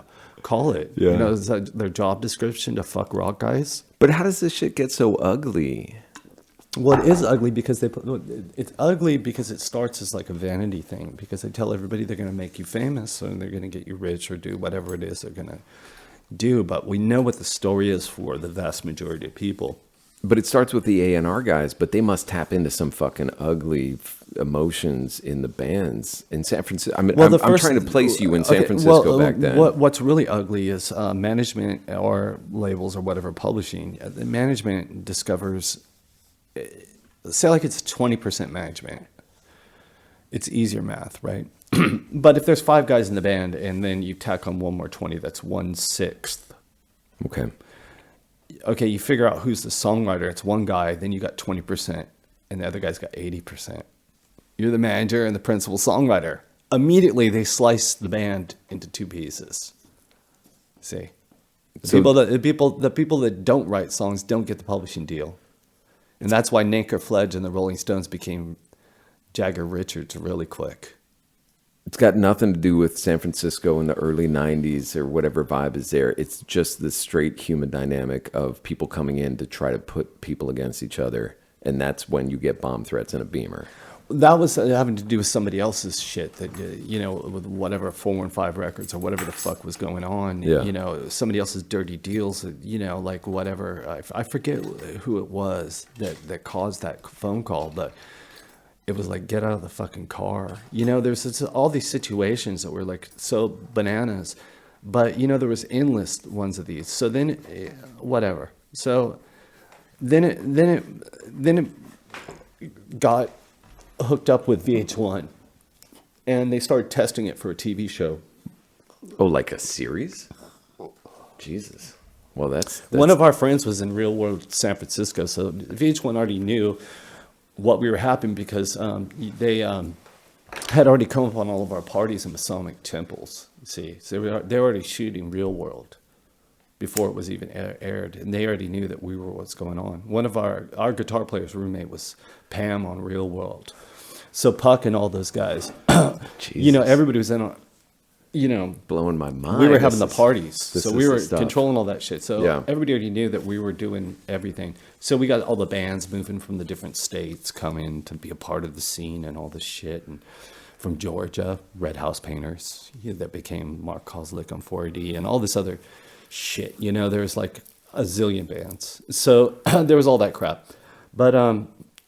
call it. Yeah. You know, is that their job description to fuck rock guys? But how does this shit get so ugly? Well, it is ugly because it's ugly because it starts as like a vanity thing, because they tell everybody they're going to make you famous and they're going to get you rich or do whatever it is they're going to do. But we know what the story is for the vast majority of people. But it starts with the A&R guys, but they must tap into some fucking ugly emotions in the bands in San Francisco. I mean, Well, I'm trying to place you in San Francisco back then. What's really ugly is management or labels or whatever publishing. The management discovers, say like it's 20% management. It's easier math, right? But if there's 5 guys in the band and then you tack on one more 20, that's 1/6. Okay. Okay, you figure out who's the songwriter. It's one guy, then you got 20%, and the other guy's got 80%. You're the manager and the principal songwriter. Immediately, they slice the band into 2 pieces. See, the people that don't write songs don't get the publishing deal, and that's why Nanker Fledge and the Rolling Stones became Jagger Richards really quick. It's got nothing to do with San Francisco in the early 90s or whatever vibe is there. It's just the straight human dynamic of people coming in to try to put people against each other. And that's when you get bomb threats in a Beamer. That was having to do with somebody else's shit that, with whatever 415 Records or whatever the fuck was going on. Yeah. Somebody else's dirty deals, like whatever. I forget who it was that caused that phone call, but it was like, get out of the fucking car. There's all these situations that were like so bananas, but there was endless ones of these. So then, whatever. So then it got hooked up with VH1, and they started testing it for a TV show. Oh, like a series? Jesus. Well, that's... One of our friends was in Real World San Francisco, so VH1 already knew what we were happening because they had already come upon all of our parties in Masonic temples. See, so they were already shooting Real World before it was even aired, and they already knew that we were what's going on. One of our guitar player's roommate was Pam on Real World, so Puck and all those guys. Everybody was in on. Blowing my mind. We were having the parties, so we were controlling all that shit. So yeah. Everybody already knew that we were doing everything. So we got all the bands moving from the different states coming to be a part of the scene and all this shit. And from Georgia, Red House Painters, that became Mark Kozlik on 4AD and all this other shit. There was like a zillion bands. So there was all that crap. But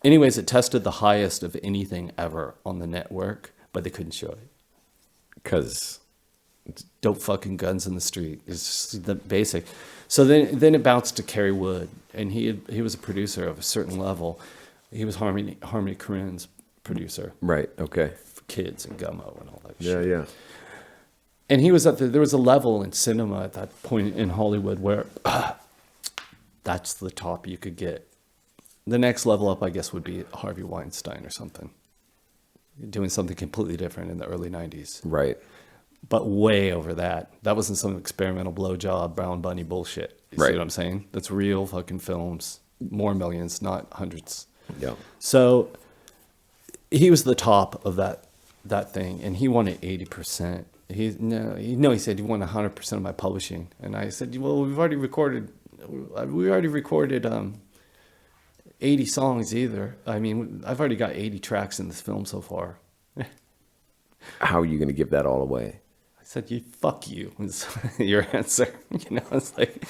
anyways, it tested the highest of anything ever on the network, but they couldn't show it. Because... dope fucking guns in the street. It's just the basic. So then it bounced to Kerry Wood, and he was a producer of a certain level. He was Harmony Korine's producer. Right, okay. For Kids and Gummo and all that shit. Yeah. And he was there was a level in cinema at that point in Hollywood where that's the top you could get. The next level up, I guess, would be Harvey Weinstein or something. Doing something completely different in the early 90s. Right. But way over that. That wasn't some experimental blowjob, Brown Bunny bullshit. You see what I'm saying? That's real fucking films. More millions, not hundreds. Yeah. So he was the top of that thing, and he wanted 80%. He said he wanted 100% of my publishing. And I said, well, we already recorded 80 songs either. I mean, I've already got 80 tracks in this film so far. How are you going to give that all away? I said, fuck you, was your answer. It's like,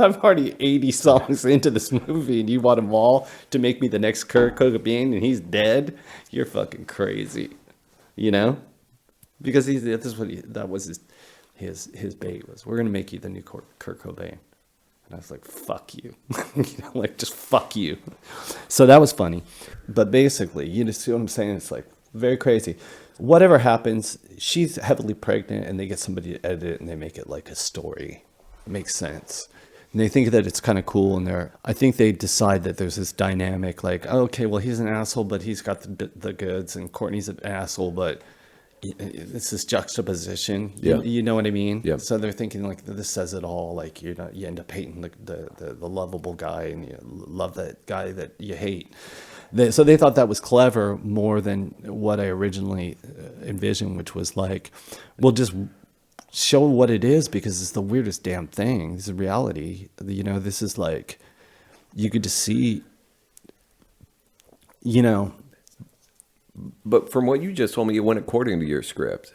I'm already 80 songs into this movie and you want them all to make me the next Kurt Cobain and he's dead? You're fucking crazy. Because that was his bait was, we're going to make you the new Kurt Cobain. And I was like, fuck you. Just fuck you. So that was funny. But basically, you see what I'm saying? It's like very crazy. Whatever happens, she's heavily pregnant and they get somebody to edit it and they make it like a story. It makes sense. And they think that it's kind of cool. And I think they decide that there's this dynamic like, oh, okay, well, he's an asshole, but he's got the goods. And Courtney's an asshole, but it's this juxtaposition. Yeah. You know what I mean? Yeah. So they're thinking like, this says it all. Like, you end up hating the lovable guy and you love that guy that you hate. So they thought that was clever more than what I originally envisioned, which was like, we'll just show what it is because it's the weirdest damn thing. This is reality. This is like, you could just see, you know, But from what you just told me, it went according to your script.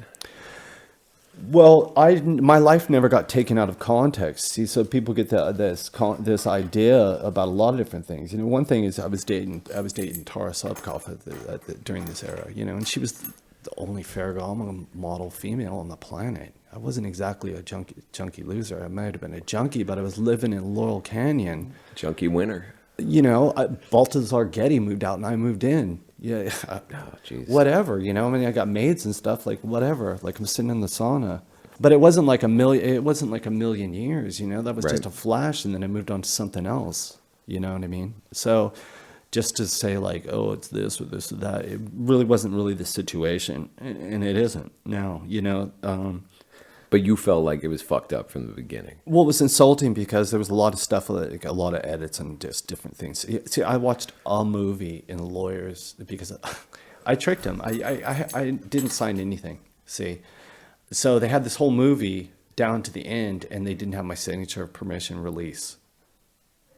well, my life never got taken out of context. See, so people get this idea about a lot of different things. You know, one thing is I was dating Tara Subkoff during this era. You know, and she was the only Ferragamo model female on the planet. I wasn't exactly a junkie loser. I might have been a junkie, but I was living in Laurel Canyon. Junkie winner. You know, Baltazar Getty moved out and I moved in. Yeah, Oh, jeez. whatever, you know. I mean, I got maids and stuff, like whatever. Like I'm sitting in the sauna, but it wasn't like a million. It wasn't like a million years, you know. That was just Right. a flash, and then I moved on to something else. You know what I mean? So, just to say like, oh, it's this or this or that, it really wasn't really the situation, and it isn't now. You know. But you felt like it was fucked up from the beginning. Well, it was insulting because there was a lot of stuff, like a lot of edits and just different things. See, I watched a movie in Lawyers because I tricked him. I didn't sign anything. See, so they had this whole movie down to the end, and they didn't have my signature of permission release.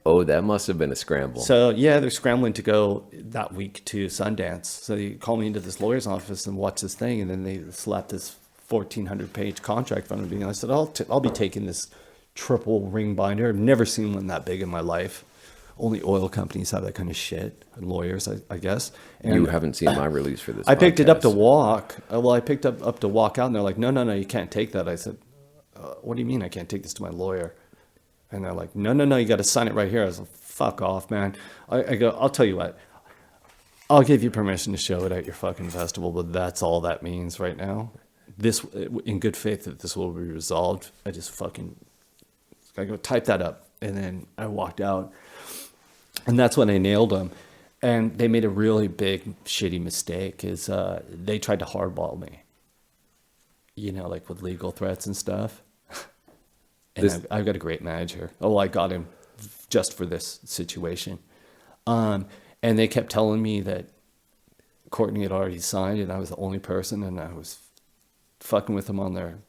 Oh, that must have been a scramble. So yeah, they're scrambling to go that week to Sundance. So they call me into this lawyer's office and watch this thing, and then they slap this 1,400-page contract in front of me. And I said, I'll be taking this triple ring binder. I've never seen one that big in my life. Only oil companies have that kind of shit, and lawyers, I guess. And you haven't seen my release for this. I picked it up to podcast. walk. I picked up to walk out, and they're like, no, you can't take that. I said, what do you mean I can't take this to my lawyer? And they're like, no, you got to sign it right here. I was like, fuck off, man. I go, I'll tell you what. I'll give you permission to show it at your fucking festival, but that's all that means right now. This, in good faith that this will be resolved. I go type that up, and then I walked out, and that's when I nailed them. And they made a really big shitty mistake. Is they tried to hardball me, you know, like with legal threats and stuff. And I've got a great manager. Oh, I got him just for this situation. And they kept telling me that Courtney had already signed, and I was the only person, and I was fucking with them on their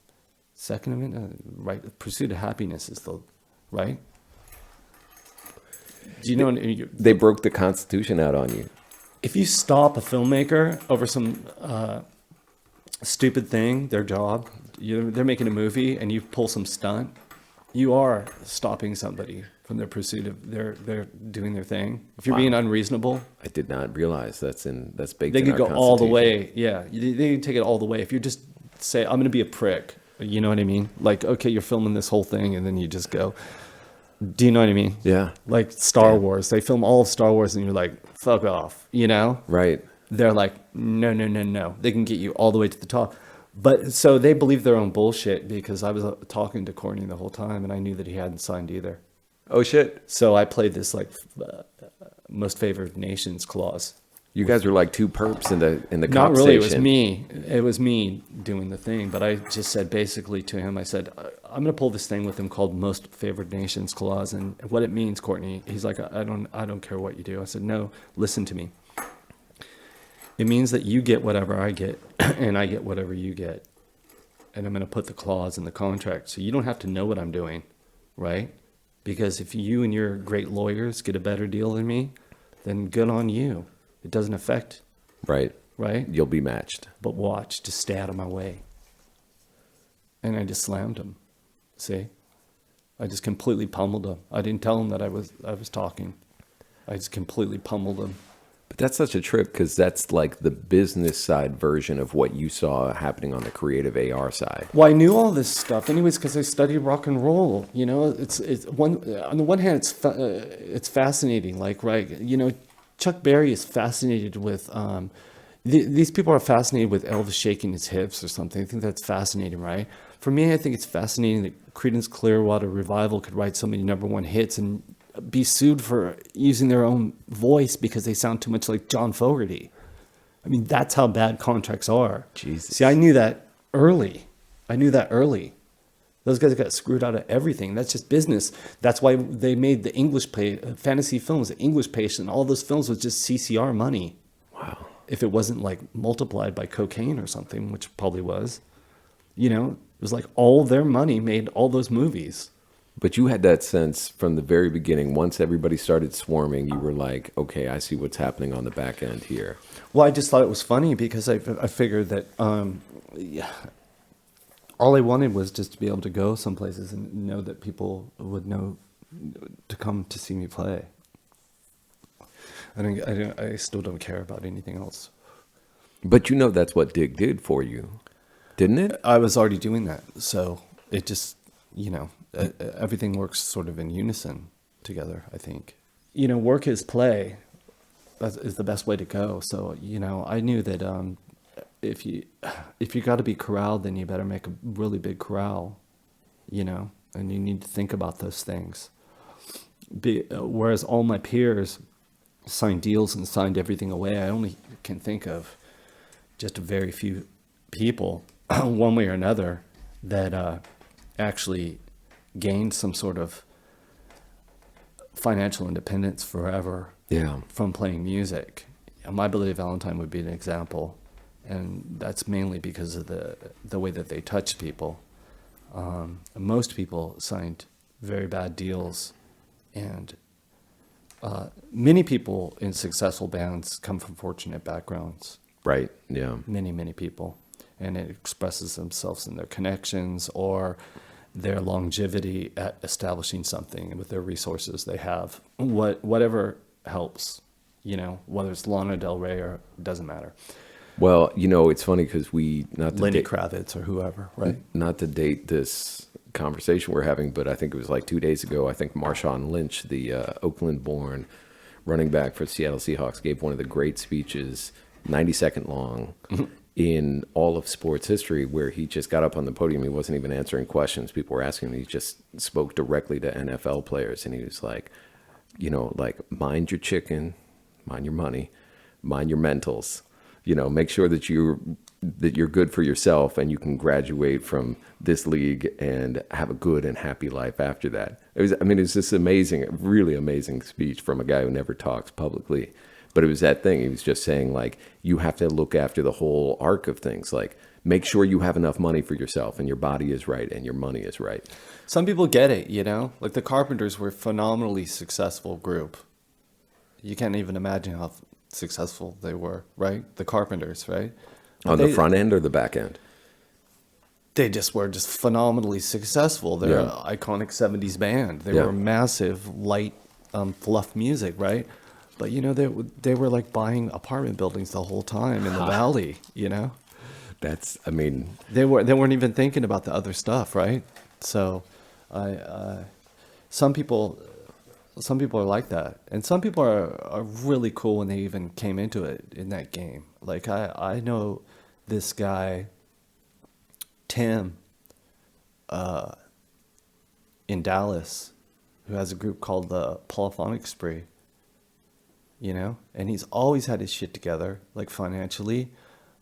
second amendment, right? Pursuit of happiness is the right. Do you know? They broke the Constitution out on you. If you stop a filmmaker over some stupid thing, their job, they're making a movie, and you pull some stunt, you are stopping somebody from their pursuit of they're doing their thing. If you're being unreasonable, I did not realize that's baked they in could our go all the Constitution. way. Yeah, they can take it all the way. If you just say, I'm going to be a prick, you know what I mean? Like, okay, you're filming this whole thing, and then you just go, do you know what I mean? Yeah. Like Star Wars. They film all of Star Wars, and you're like, fuck off, you know? Right. They're like, no. They can get you all the way to the top. But so they believe their own bullshit because I was talking to Courtney the whole time, and I knew that he hadn't signed either. Oh shit. So I played this like most favored nations clause. You guys were like two perps in the Not really. It was conversation. me. It was me doing the thing. But I just said basically to him, I said, I'm going to pull this thing with him called most favored nations clause. And what it means, Courtney, he's like, I don't care what you do. I said, no, listen to me. It means that you get whatever I get and I get whatever you get. And I'm going to put the clause in the contract. So you don't have to know what I'm doing, right? Because if you and your great lawyers get a better deal than me, then good on you. It doesn't affect, Right. right? You'll be matched. But watch, just stay out of my way. And I just slammed him. See? I just completely pummeled him. I didn't tell him that I was talking. I just completely pummeled him. But that's such a trip because that's like the business side version of what you saw happening on the creative AR side. Well, I knew all this stuff anyways because I studied rock and roll. You know, it's one on the one hand, it's fascinating. Like, right, you know, Chuck Berry is fascinated with these people are fascinated with Elvis shaking his hips or something. I think that's fascinating, right? For me, I think it's fascinating that Creedence Clearwater Revival could write so many #1 hits and be sued for using their own voice because they sound too much like John Fogerty. I mean, that's how bad contracts are. Jesus. See, I knew that early. Those guys got screwed out of everything. That's just business. That's why they made the English fantasy films, the English Patient. All those films was just CCR money. Wow. If it wasn't like multiplied by cocaine or something, which probably was, you know, it was like all their money made all those movies. But you had that sense from the very beginning. Once everybody started swarming, you were like, okay, I see what's happening on the back end here. Well, I just thought it was funny because I figured that yeah, all I wanted was just to be able to go some places and know that people would know to come to see me play. I still don't care about anything else. But you know that's what Dig did for you, didn't it? I was already doing that, so it just, everything works sort of in unison together, I think. Work is play. That is the best way to go. So, I knew that if you got to be corralled, then you better make a really big corral, and you need to think about those things. Whereas all my peers signed deals and signed everything away, I only can think of just a very few people, one way or another, that actually gained some sort of financial independence forever from playing music. My Bloody Valentine would be an example, and that's mainly because of the way that they touch people. Most people signed very bad deals, and many people in successful bands come from fortunate backgrounds. Right, yeah. Many people. And it expresses themselves in their connections or their longevity at establishing something with their resources they have. Whatever helps, whether it's Lana Del Rey or it doesn't matter. Well, it's funny because Lenny Kravitz or whoever, right? Not to date this conversation we're having, but I think it was like 2 days ago, I think Marshawn Lynch, the Oakland-born running back for the Seattle Seahawks, gave one of the great speeches, 90-second long, in all of sports history, where he just got up on the podium. He wasn't even answering questions people were asking him. He just spoke directly to NFL players, and he was like, mind your chicken, mind your money, mind your mentals. Make sure that you're good for yourself and you can graduate from this league and have a good and happy life after that. It was this amazing, really amazing speech from a guy who never talks publicly. But it was that thing. He was just saying, you have to look after the whole arc of things. Make sure you have enough money for yourself and your body is right and your money is right. Some people get it, Like the Carpenters were a phenomenally successful group. You can't even imagine how successful they were, right? The Carpenters, right? On the front end or the back end? They were phenomenally successful. They're an iconic 70s band. They were massive, light, fluff music, right? But, they were buying apartment buildings the whole time in the valley, That's, They weren't even thinking about the other stuff, right? So, some people are like that. And some people are really cool when they even came into it in that game. I know this guy, Tim, in Dallas, who has a group called the Polyphonic Spree, and he's always had his shit together, financially,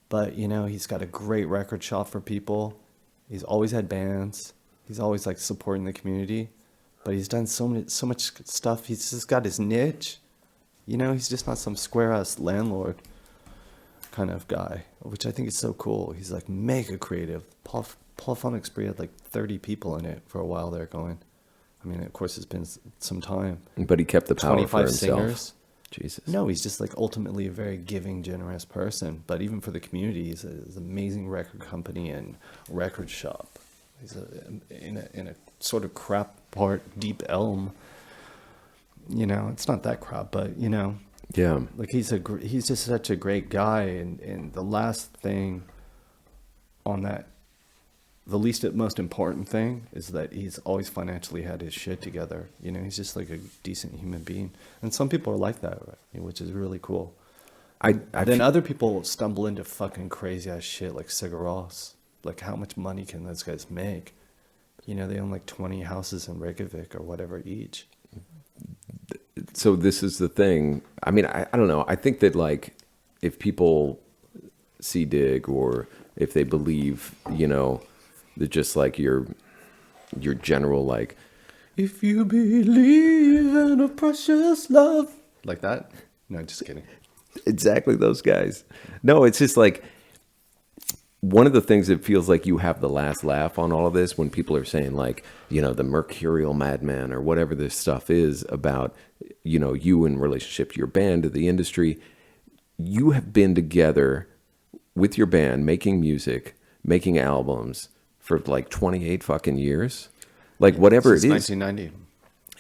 but, he's got a great record shop for people. He's always had bands. He's always supporting the community, but he's done so much stuff. He's just got his niche, he's just not some square ass landlord kind of guy, which I think is so cool. He's mega creative. Polyphonic Spree had 30 people in it for a while there going. Of course it's been some time. But he kept the power 25 for himself. Singers. Jesus. No, he's just ultimately a very giving, generous person. But even for the community, he's an amazing record company and record shop. He's in a sort of crap part, Deep Elm. It's not that crap, but Yeah. he's just such a great guy. And the last thing on that, the most important thing is that he's always financially had his shit together. He's just a decent human being. And some people are like that, right? Which is really cool. Then other people stumble into fucking crazy ass shit like Sigur Rós. How much money can those guys make? They own 20 houses in Reykjavik or whatever each. So this is the thing. I don't know. I think that if people see Dig or if they believe, that just your general if you believe in a precious love, like that. No, just kidding. Exactly those guys. No, it's just one of the things that feels like you have the last laugh on all of this when people are saying like, the mercurial madman or whatever this stuff is about, you in relationship to your band, to the industry. You have been together with your band, making music, making albums for like 28 fucking years. Like whatever Since it is. 1990.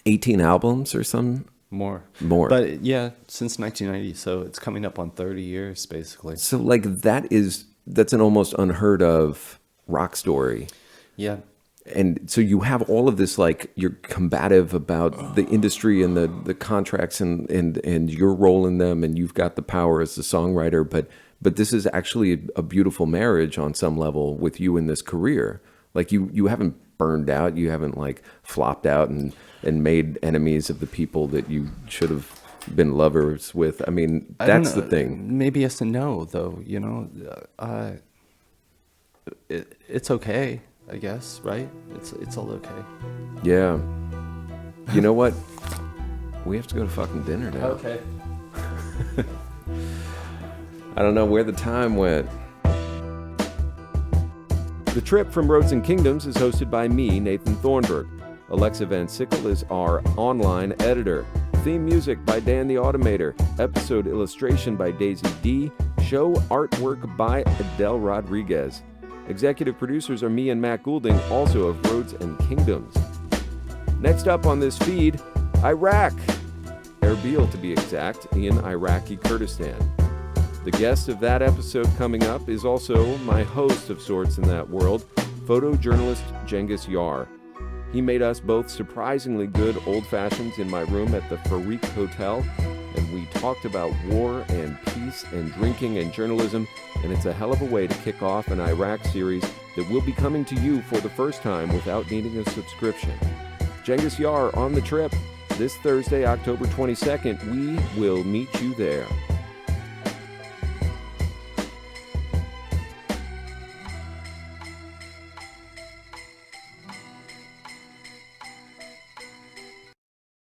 18 albums or some More. More. But yeah, since 1990. So it's coming up on 30 years, basically. So like that's an almost unheard of rock story. Yeah. And so you have all of this, like you're combative about the industry and the contracts and your role in them, and you've got the power as the songwriter, but this is actually a beautiful marriage on some level with you in this career. Like you haven't burned out, you haven't like flopped out and made enemies of the people that you should have been lovers with. I mean, that's the thing. Maybe yes and no, though. It's okay, I guess, right? It's all okay. Yeah. You know what? We have to go to fucking dinner now. Okay. I don't know where the time went. The Trip from Roads and Kingdoms is hosted by me, Nathan Thornburg. Alexa Van Sickle is our online editor. Theme music by Dan the Automator. Episode illustration by Daisy D. Show artwork by Adele Rodriguez. Executive producers are me and Matt Goulding, also of Roads and Kingdoms. Next up on this feed, Iraq. Erbil, to be exact, in Iraqi Kurdistan. The guest of that episode coming up is also my host of sorts in that world, photojournalist Cengiz Yar. He made us both surprisingly good old fashions in my room at the Farik Hotel, and we talked about war and peace and drinking and journalism, and it's a hell of a way to kick off an Iraq series that will be coming to you for the first time without needing a subscription. Cengiz Yar on the Trip this Thursday, October 22nd. We will meet you there.